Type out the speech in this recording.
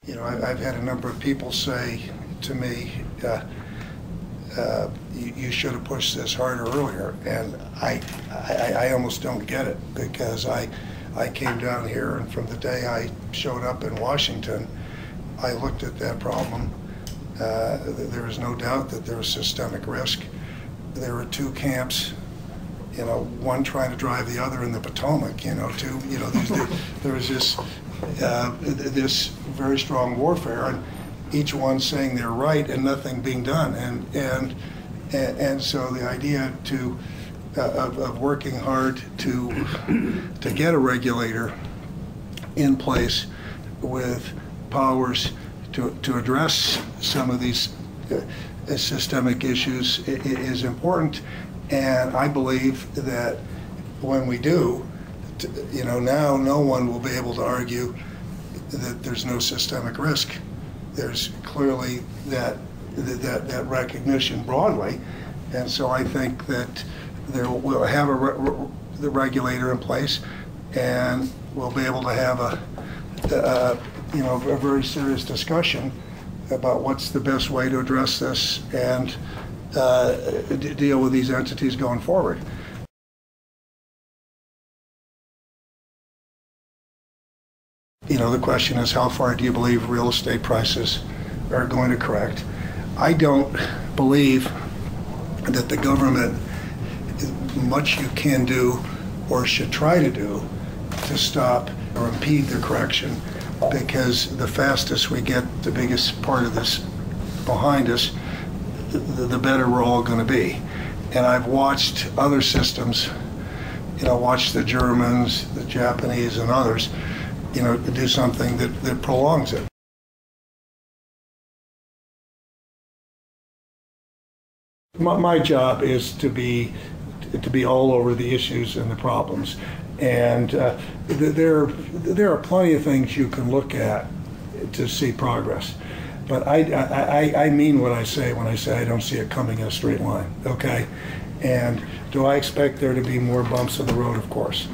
You know, I've had a number of people say to me, you should have pushed this harder earlier, and I almost don't get it, because I came down here, and from the day I showed up in Washington, I looked at that problem. There is no doubt that there was systemic risk. There were two camps, you know, one trying to drive the other in the Potomac, you know, there was this very strong warfare, and each one saying they're right and nothing being done, and so the idea of working hard to get a regulator in place with powers to address some of these systemic issues is important, and I believe that when we do, you know, now no one will be able to argue that there's no systemic risk. There's clearly that recognition broadly, and so I think that we'll have the regulator in place, and we'll be able to have a very serious discussion about what's the best way to address this and deal with these entities going forward. You know, the question is, how far do you believe real estate prices are going to correct? I don't believe that the government, much you can do or should try to do to stop or impede the correction, because the fastest we get the biggest part of this behind us, the better we're all going to be. And I've watched other systems, you know, watched the Germans, the Japanese, and others, you know, do something that prolongs it. My job is to be all over the issues and the problems, and there are plenty of things you can look at to see progress. But I mean what I say when I say I don't see it coming in a straight line. Okay, and do I expect there to be more bumps in the road? Of course.